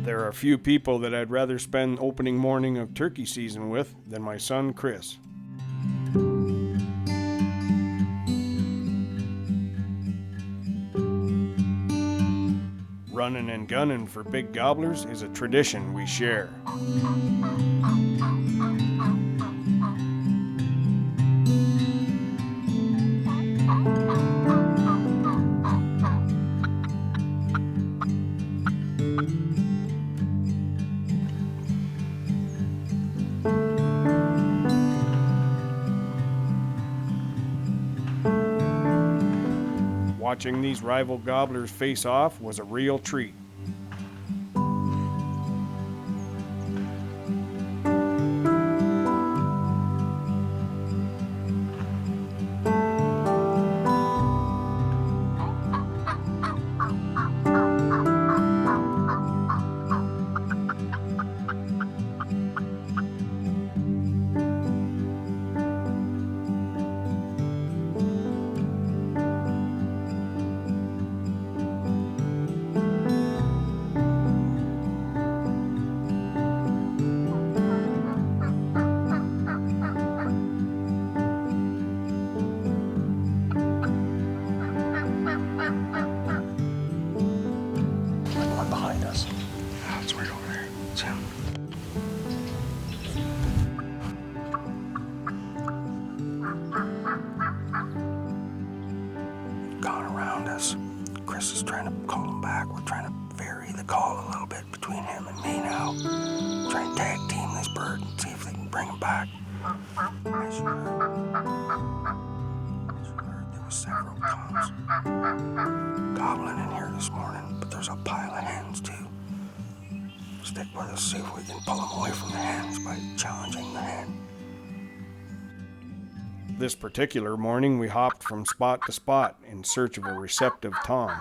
There are few people that I'd rather spend opening morning of turkey season with than my son Chris. Running and gunning for big gobblers is a tradition we share. Watching these rival gobblers face off was a real treat. Chris is trying to call him back. We're trying to vary the call a little bit between him and me now. Trying to tag team this bird and see if they can bring him back. As you heard, there was several toms gobbling in here this morning, but there's a pile of hens too. Stick with us, see if we can pull them away from the hens by challenging the hen. This particular morning, we hopped from spot to spot in search of a receptive tom.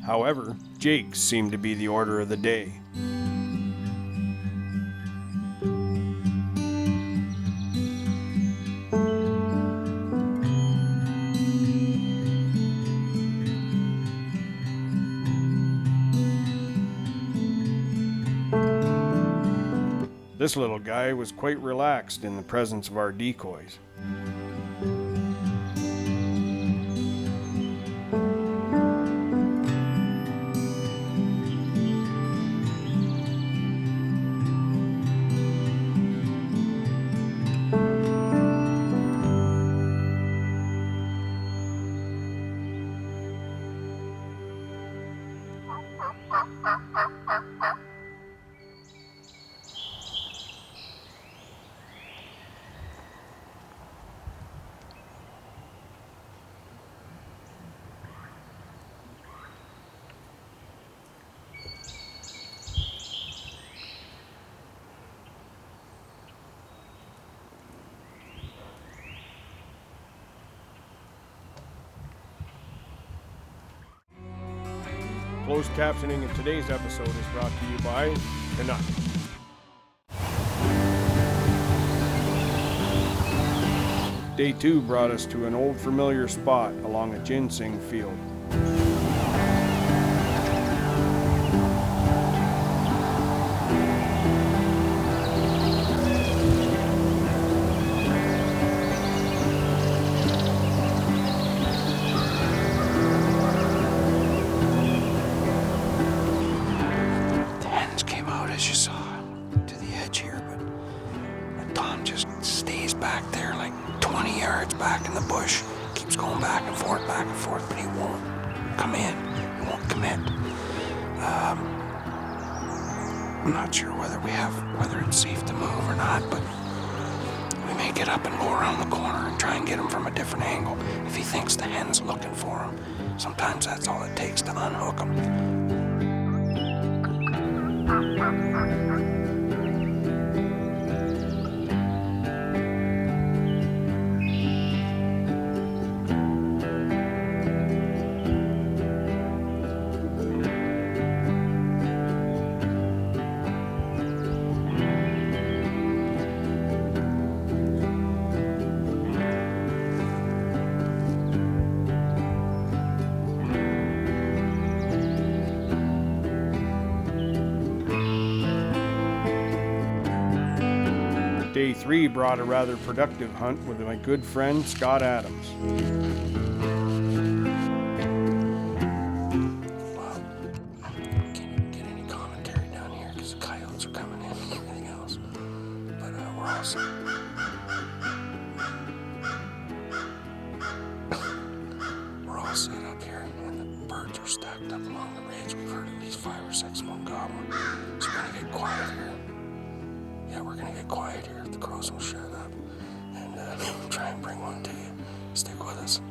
However, Jakes seemed to be the order of the day. This little guy was quite relaxed in the presence of our decoys. Closed captioning in today's episode is brought to you by Canuck. Day 2 brought us to an old familiar spot along a ginseng field. Back there, like 20 yards back in the bush. Keeps going back and forth, but he won't come in. He won't commit. I'm not sure whether it's safe to move or not, but we may get up and go around the corner and try and get him from a different angle. If he thinks the hen's looking for him, sometimes that's all it takes to unhook him. Day 3 brought a rather productive hunt with my good friend Scott Adams. Well, can't even get any commentary down here because the coyotes are coming in and everything else. But we're all set. We're all set up here, and the birds are stacked up along the ridge. We've heard at least 5 or 6 of them gobbling. So we're gonna get quiet here. Yeah, we're gonna get quiet here if the crows will shut up, and try and bring one to you. Stick with us.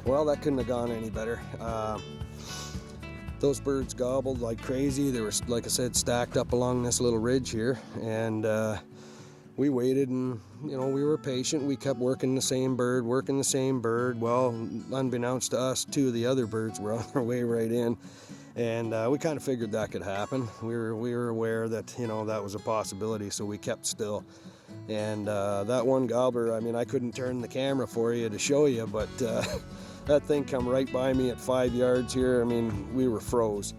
Well, that couldn't have gone any better. Those birds gobbled like crazy. They were, like I said, stacked up along this little ridge here, and we waited, and we were patient. We kept working the same bird. Well, unbeknownst to us, 2 of the other birds were on their way right in, and we kind of figured that could happen. We were aware that that was a possibility, so we kept still. And that one gobbler, I mean, I couldn't turn the camera for you to show you, but that thing come right by me at 5 yards here. I mean, we were froze.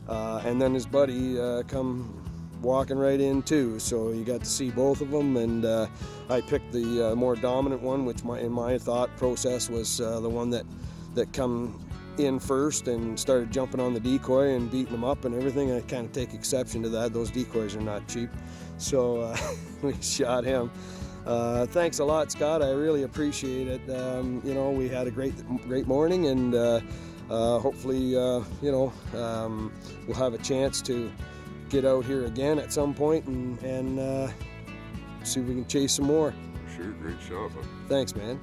And then his buddy come walking right in too, so you got to see both of them. And I picked the more dominant one, which in my thought process was the one that come in first and started jumping on the decoy and beating them up and everything. I kind of take exception to that. Those decoys are not cheap. So we shot him. Thanks a lot, Scott. I really appreciate it. We had a great morning, and hopefully, we'll have a chance to get out here again at some point and see if we can chase some more. Sure, great shot, bud. Thanks, man.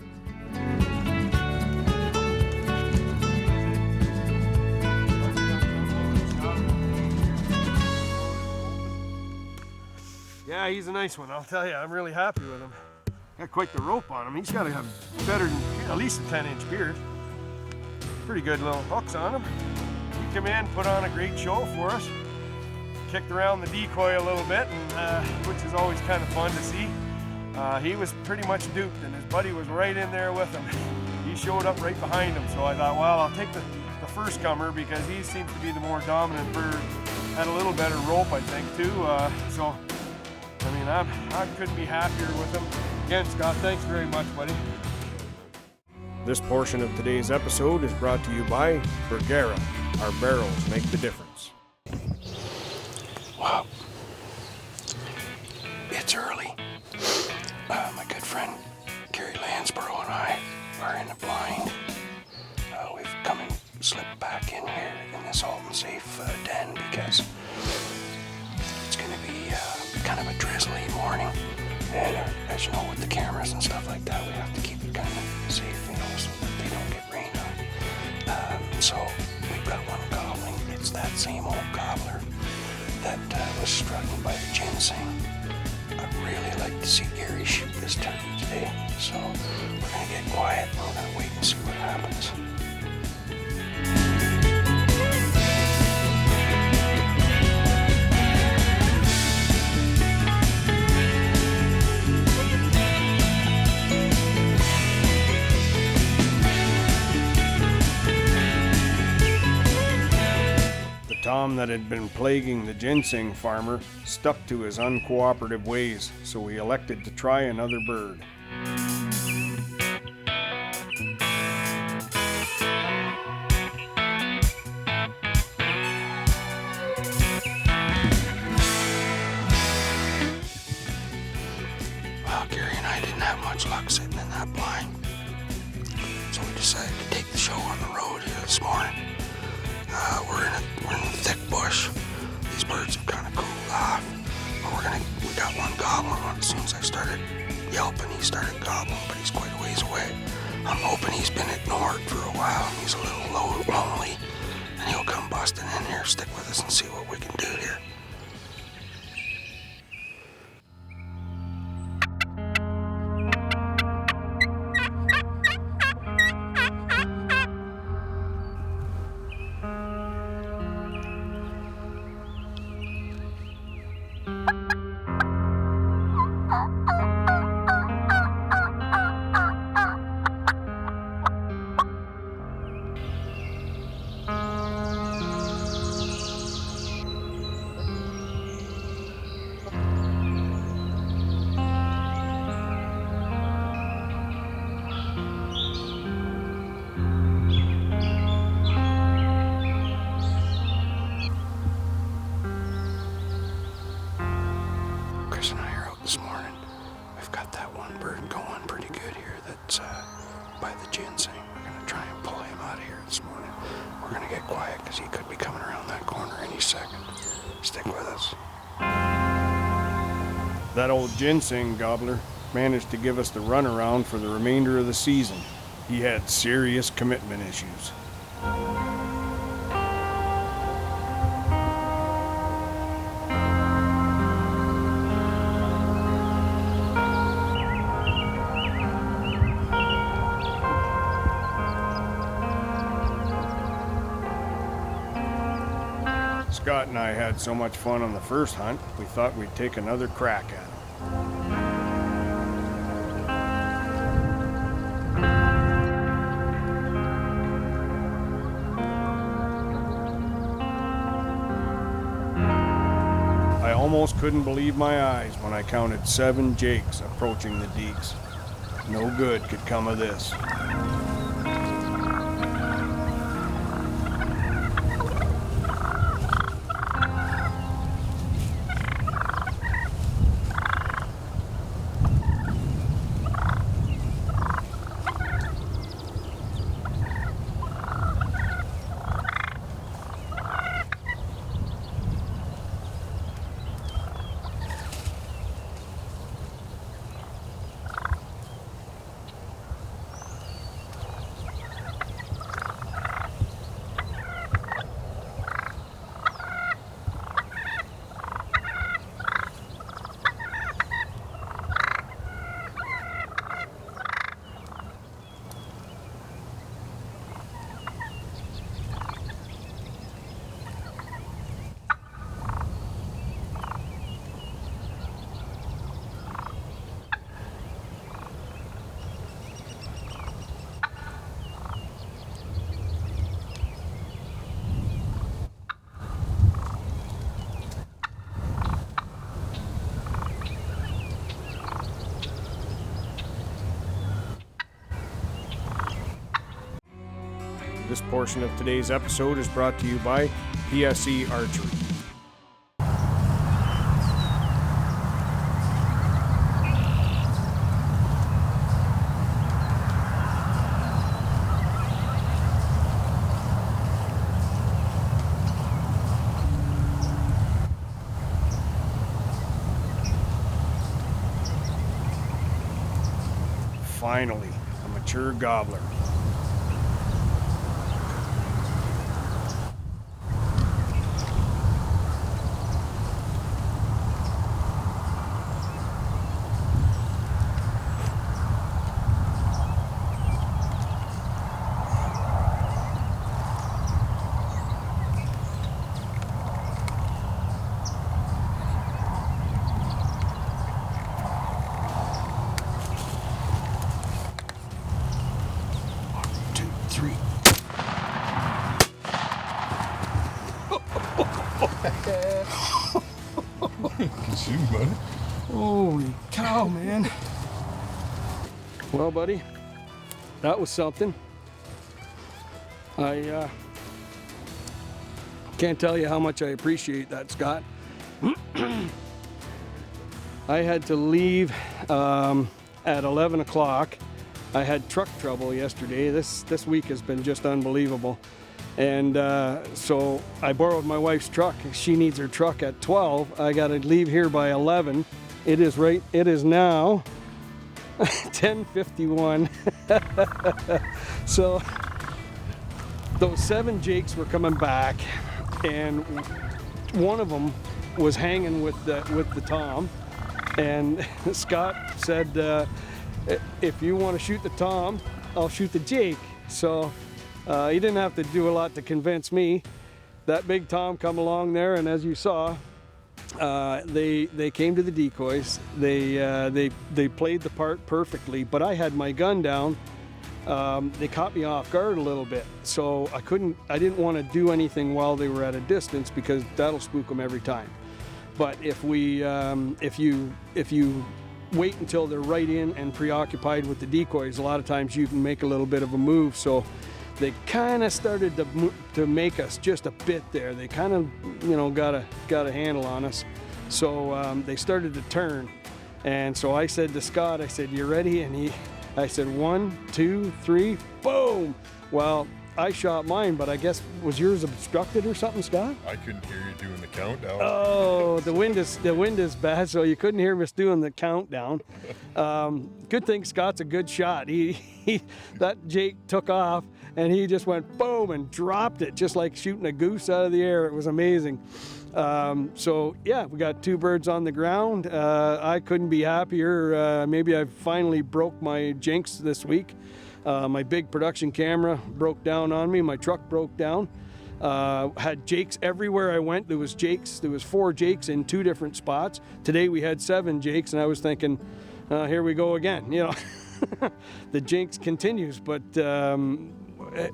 Yeah, he's a nice one, I'll tell you. I'm really happy with him. Got quite the rope on him. He's got to have better than at least a 10-inch beard. Pretty good little hooks on him. He came in, put on a great show for us. Kicked around the decoy a little bit, and which is always kind of fun to see. He was pretty much duped, and his buddy was right in there with him. He showed up right behind him, so I thought, well, I'll take the first comer because he seems to be the more dominant bird. Had a little better rope, I think, too. So, I mean, I couldn't be happier with him. Again, Scott, thanks very much, buddy. This portion of today's episode is brought to you by Bergara. Our barrels make the difference. Wow. It's early. My good friend Gary Lansborough and I are in the blind. We've come and slipped back in here in this Alton Safe den because it's going to be kind of a drizzly morning. And as you know, with the cameras and stuff like that, we have to keep it kind of safe, so that they don't get rained on. So we've got one goblin ginseng. I'd really like to see Gary shoot this turkey today, so we're gonna get quiet and we're gonna wait and see what happens. Tom that had been plaguing the ginseng farmer stuck to his uncooperative ways, so he elected to try another bird. Well, Gary and I didn't have much luck sitting in that blind, so we decided to take the show on the road here this morning. We're in a thick bush. These birds have kind of cooled off, but we got one gobbling. As soon as I started yelping, he started gobbling, but he's quite a ways away. I'm hoping he's been ignored for a while and he's a little lonely, and he'll come busting in here, stick with us, and see what we can do here. Chris and I are out this morning. We've got that one bird going pretty good here that's by the ginseng. We're going to try and pull him out of here this morning. We're going to get quiet because he could be coming around that corner any second. Stick with us. That old ginseng gobbler managed to give us the runaround for the remainder of the season. He had serious commitment issues. Scott and I had so much fun on the first hunt, we thought we'd take another crack at him. I almost couldn't believe my eyes when I counted 7 jakes approaching the Deeks. No good could come of this. This portion of today's episode is brought to you by PSE Archery. Finally, a mature gobbler. 3. Good shooting, buddy. Holy cow, man. Well, buddy, that was something. I can't tell you how much I appreciate that, Scott. I had to leave at 11 o'clock. I had truck trouble yesterday. This week has been just unbelievable. And so I borrowed my wife's truck. She needs her truck at 12. I got to leave here by 11. It is now 10:51. So those 7 jakes were coming back, and one of them was hanging with the tom. And Scott said, if you want to shoot the tom, I'll shoot the jake. So he didn't have to do a lot to convince me. That big tom come along there, and as you saw, they came to the decoys. They played the part perfectly, but I had my gun down. They caught me off guard a little bit, so I didn't want to do anything while they were at a distance, because that'll spook them every time. But if you wait until they're right in and preoccupied with the decoys, a lot of times you can make a little bit of a move. So they kind of started to make us just a bit there. They kind of, got a handle on us. So they started to turn. And so I said to Scott, I said, "You ready?" And I said, 1, 2, 3, boom. Well, I shot mine, but I guess, was yours obstructed or something, Scott? I couldn't hear you doing the countdown. Oh, the wind is bad, so you couldn't hear us doing the countdown. Good thing Scott's a good shot. That jake took off, and he just went boom and dropped it, just like shooting a goose out of the air. It was amazing. So yeah, we got 2 birds on the ground. I couldn't be happier. Maybe I finally broke my jinx this week. My big production camera broke down on me. My truck broke down. Had jakes everywhere I went. There was 4 jakes in 2 different spots. Today we had 7 jakes, and I was thinking, here we go again. The jinx continues, but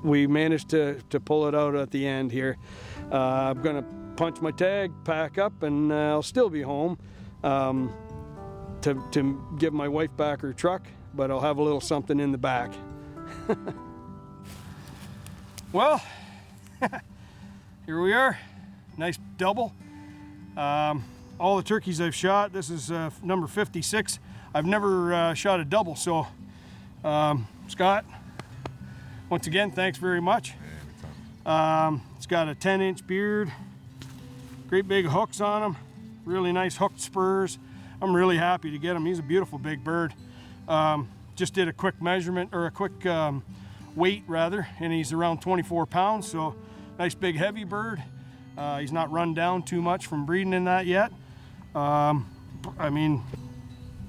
we managed to pull it out at the end here. I'm gonna punch my tag, pack up, and I'll still be home to give my wife back her truck, but I'll have a little something in the back. Well, here we are. Nice double. All the turkeys I've shot, this is number 56. I've never shot a double, so Scott, once again, thanks very much. It's got a 10-inch beard, great big hooks on him, really nice hooked spurs. I'm really happy to get him. He's a beautiful big bird. Just did a quick measurement, or a quick weight rather, and he's around 24 pounds, so nice big heavy bird. He's not run down too much from breeding in that yet. I mean,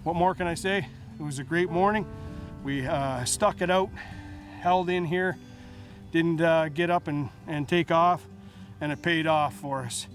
what more can I say? It was a great morning. We stuck it out, held in here, didn't get up and take off, and it paid off for us.